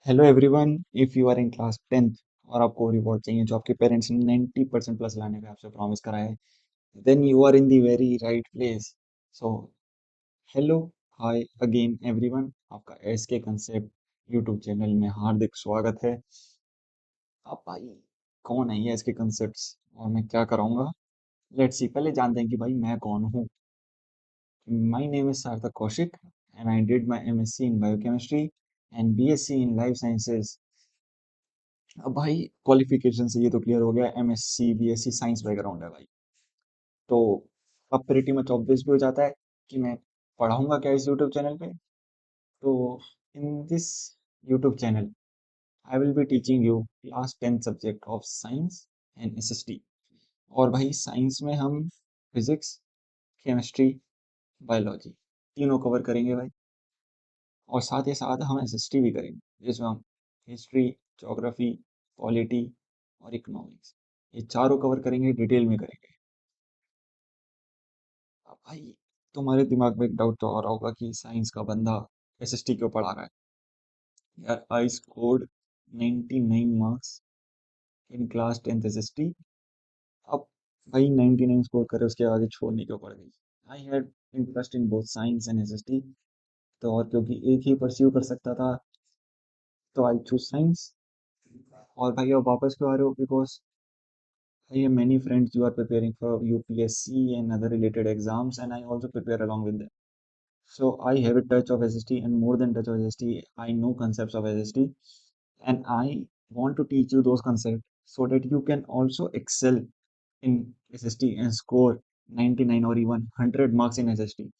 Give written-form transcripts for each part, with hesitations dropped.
Hello everyone. If you are in class 10th और आपको reward चाहिए जो आपके पेरेंट्स ने 90% प्लस लाने का आपसे प्रॉमिस करा है, then you are in the very right place. So hello, hi again everyone, आपका S K concept YouTube channel में हार्दिक स्वागत है। अब भाई, कौन है ये एस के कंसेप्ट्स और मैं क्या कराऊंगा? लेट्स सी, पहले जानते हैं कि भाई मैं कौन हूँ। माय नेम इज सार्थक Kaushik and I did my MSc in biochemistry and BSc in life sciences. अब भाई, क्वालिफिकेशन से ये तो क्लियर हो गया, एमएससी बीएससी साइंस बैकग्राउंड है भाई। तो अब प्रीटी मच ऑब्वियस भी हो जाता है कि मैं पढ़ाऊंगा क्या इस यूट्यूब चैनल पे। तो in this YouTube channel I will be teaching you class 10 subject of science and SST. और भाई, साइंस में हम फिजिक्स, केमिस्ट्री, बायोलॉजी तीनों कवर करेंगे भाई। और साथ ही साथ हम एसएसटी भी करेंगे जिसमें हम हिस्ट्री, ज्योग्राफी, पॉलिटी और इकोनॉमिक्स, ये चारों कवर करेंगे, डिटेल में करेंगे। अब भाई, तुम्हारे दिमाग में एक डाउट तो आ रहा होगा कि साइंस का बंदा एसएसटी क्यों पढ़ा रहा है। यार, I scored 99 marks in class 10th SST. अब भाई, 99 स्कोर करे उसके आगे छोड़ने क्यों पड़ गई? I had interest in both science and SST. तो और क्योंकि एक ही परस्यू कर सकता था, तो आई चूज साइंस। और भाई, अब वापस क्यों आ रहे हो? Because I have many friends who are preparing for UPSC and other related exams, and I also prepare along with them. So I have a touch of SST, and more than touch of SST, I know concepts of SST, and I want to teach you those concepts so that you can also excel in SST and score 99 or even 100 marks in SST.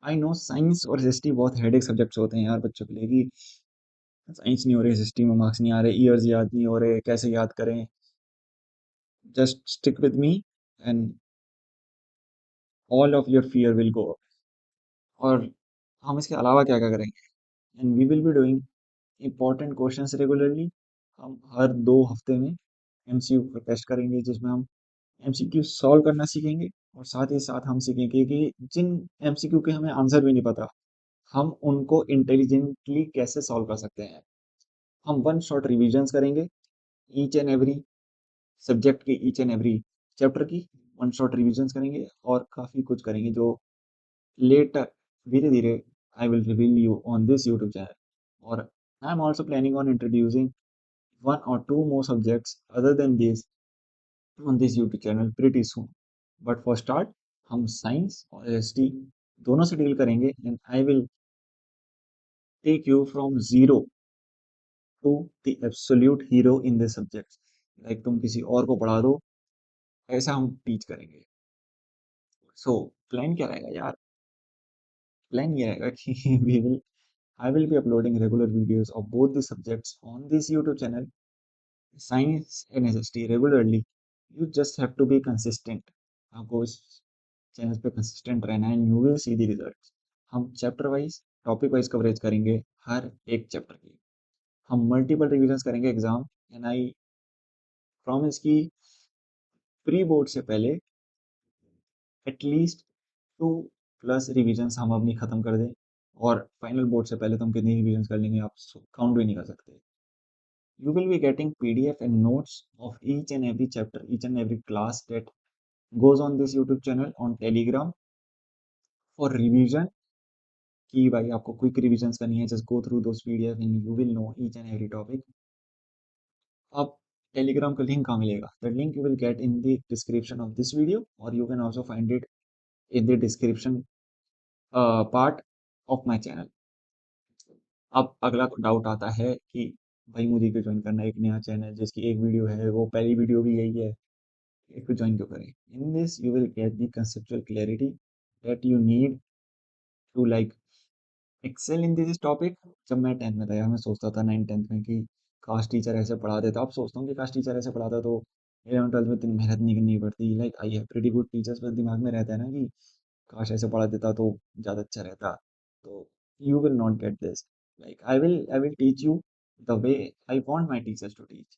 I know science और SST बहुत headache subjects होते हैं यार बच्चों के लिए, कि science नहीं हो रही, एसएसटी में मार्क्स नहीं आ रहे, ईयर्स याद नहीं हो रहे, कैसे याद करें। Just stick with me and all of your fear will go up. और हम इसके अलावा क्या क्या करेंगे? And we will be doing important questions regularly. हम हर 2 हफ्ते में एमसीक्यू का टेस्ट करेंगे जिसमें हम एमसीक्यू सॉल्व करना सीखेंगे। और साथ ही साथ हम सीखेंगे कि जिन एमसीक्यू के हमें आंसर भी नहीं पता, हम उनको इंटेलिजेंटली कैसे सॉल्व कर सकते हैं। हम वन शॉट रिविजन्स करेंगे ईच एंड एवरी सब्जेक्ट के, ईच एंड एवरी चैप्टर की वन शॉट रिविजन्स करेंगे, और काफ़ी कुछ करेंगे जो later, धीरे धीरे, I will reveal you on this YouTube channel. Or I'm also planning on introducing one or two more subjects other than this on this YouTube channel pretty soon. But for start, हम science और ST दोनों से deal करेंगे, and I will take you from zero to the absolute hero in this subject. Like तुम किसी और को पढ़ा दो, ऐसा हम टीच करेंगे। सो प्लान क्या रहेगा यार? प्लान ये रहेगा कि we will I will be uploading regular videos of both the subjects on this YouTube channel, Science and SST, regularly. You just have to be consistent. आपको इस चैनल पे कंसिस्टेंट रहना है, and you will see the results. हम chapter wise, topic wise coverage करेंगे हर एक chapter की। हम मल्टीपल रिविजन्स करेंगे एग्जाम, एंड आई प्रॉमिस कि प्री बोर्ड से पहले एटलीस्ट 2+ रिविजन्स हम अपनी खत्म कर दें। और फाइनल बोर्ड से पहले तो हम कितनी रिविजन्स कर लेंगे आप काउंट भी नहीं कर सकते। You will be getting PDF and notes of each and every chapter, each and every class that goes on this YouTube channel on Telegram for revision। कि भाई, आपको क्विक रिविजन्स करनी है, just go through those PDF and you will know each and every topic. अब Telegram का link कहाँ मिलेगा? The link you will get in the description of this video, और you can also find it in the description part of my channel. अब अगला doubt आता है कि भाई, मुझे क्यों ज्वाइन करना है एक नया चैनल जिसकी एक वीडियो है, वो पहली वीडियो भी यही है, इसको ज्वाइन क्यों करें? In this you will get the conceptual clarity that you need to like excel in this topic। जब मैं 10th में था यार, मैं सोचता था 9th 10th में कि काश टीचर ऐसे पढ़ा देता। अब सोचता हूँ कि काश टीचर ऐसे पढ़ाता तो 11th 12th में इतनी मेहनत नहीं करनी पड़ती। Like I have pretty good teachers, बस दिमाग में रहता है ना कि काश ऐसे पढ़ा देता तो ज़्यादा अच्छा रहता। तो you will not get this. Like I will teach you the way I want my teachers to teach.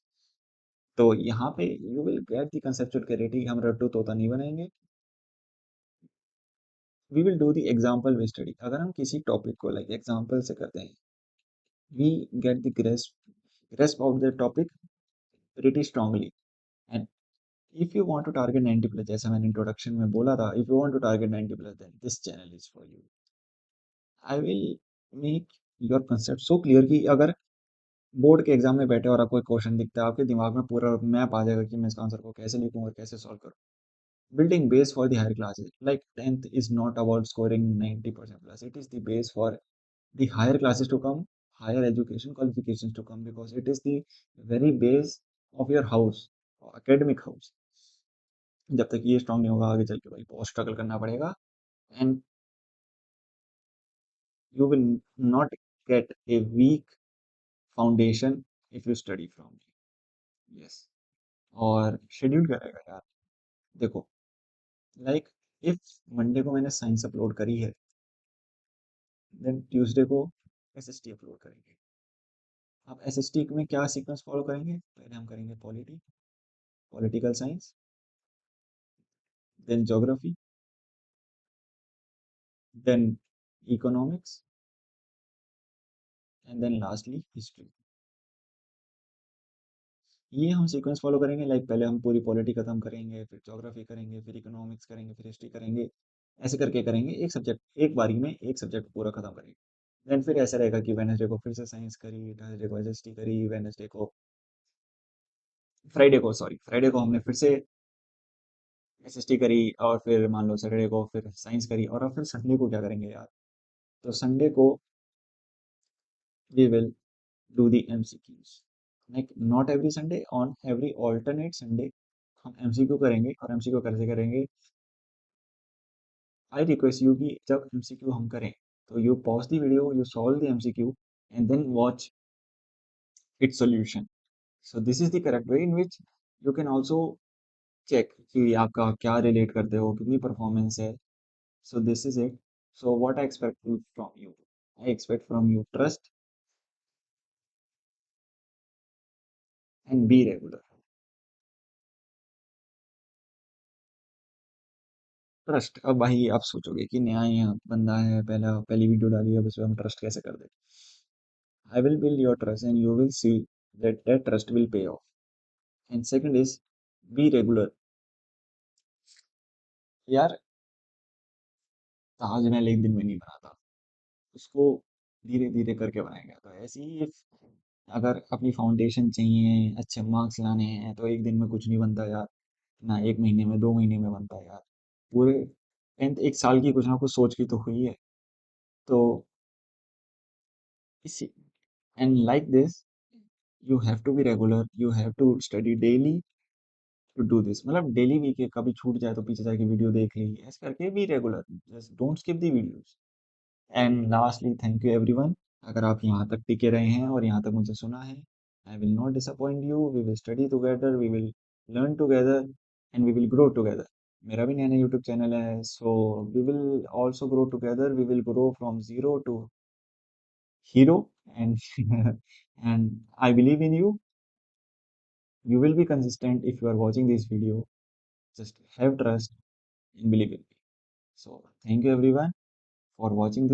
तो यहाँ पे you will get the conceptual clarity. हम रट्टू तोता नहीं बनाएंगे। We will do the example based study. अगर हम किसी टॉपिक को लाइक एग्जाम्पल से करते हैं, we get the grasp of the topic pretty strongly. And if you want to target 90 plus, जैसा मैंने इंट्रोडक्शन में बोला था, if you want to target 90 plus, then this channel is for you. I will make your concept so clear कि अगर board के exam में बैठे और आपको एक क्वेश्चन दिखता है, आपके दिमाग में पूरा मैप आ जाएगा कि मैं इसका आंसर को कैसे लिखूं और कैसे सॉल्व करूं. Building base for the higher classes, like 10th is not about scoring 90% plus, it is the base for the higher classes to come, higher education qualifications to come, because it is the very base of your house, academic house. जब तक ये strong नहीं होगा आगे चल के भाई बहुत स्ट्रगल करना पड़ेगा. And you will not get a weak foundation if you study from. Yes. और शेड्यूल क्या रहेगा यार, देखो, लाइक इफ मंडे को मैंने साइंस अपलोड करी है, देन ट्यूसडे को एसएसटी अपलोड करेंगे. अब एसएसटी में क्या सीक्वेंस फॉलो करेंगे, पहले हम करेंगे political science, then geography, then economics, and then lastly history. ये हम सीक्वेंस फॉलो करेंगे. लाइक पहले हम पूरी पॉलिटी खत्म करेंगे, फिर ज्योग्राफी करेंगे, फिर इकोनॉमिक्स करेंगे, फिर हिस्ट्री करेंगे. ऐसे करके करेंगे, एक सब्जेक्ट एक बारी में एक सब्जेक्ट पूरा खत्म करेंगे. देन फिर ऐसा रहेगा कि वेनसडे को फिर से साइंस करी, थर्सडे को एसएसटी करी, वेनसडे को फ्राइडे को हमने फिर से एसएसटी करी, और फिर मान लो सैटरडे को फिर साइंस करी, और अब फिर संडे को क्या करेंगे यार, तो संडे को we will do the MCQs. Like not every Sunday, on every alternate Sunday हम एमसीक्यू करेंगे. और एमसीक्यू कैसे करेंगे, आई रिक्वेस्ट यू कि जब एमसीक्यू हम करें तो you pause the video, you solve the MCQ, and then watch its solution. So this is the correct way in which you can also check कि आपका क्या रिलेट करते हो, कितनी परफॉर्मेंस है. So this is it. So what I expect from you, I expect from you trust and be regular. Trust, अब भाई आप सोचोगे कि नया यहाँ बंदा है, पहली वीडियो डाली है, अब इसमें हम ट्रस्ट कैसे कर दे. I will build your trust and you will see that trust will pay off. And second is be regular. यार ताजमहल एक दिन में नहीं बना था, उसको धीरे धीरे करके बनाया गया था. ऐसे ही अगर अपनी फाउंडेशन चाहिए, अच्छे मार्क्स लाने हैं, तो एक दिन में कुछ नहीं बनता यार, ना एक महीने में, 2 महीने में बनता है यार. पूरे 10th एक साल की कुछ ना कुछ सोच की तो हुई है. तो इसी, and like this you have to be regular, you have to study daily to do this. मतलब डेली वीक कभी छूट जाए तो पीछे जाके वीडियो देख ली, ऐसे करके be regular, just don't skip the videos. And lastly thank you everyone, अगर आप यहाँ तक टिके रहे हैं और यहाँ तक मुझे सुना है. I will not disappoint you, we will study together, we will learn together, and we will grow together. मेरा भी नया नया यूट्यूब चैनल है, so we will also grow together, we will grow from zero to hero. And and I believe in you, you will be consistent if you are watching this video. Just have trust and believe in me. So thank you everyone for watching this.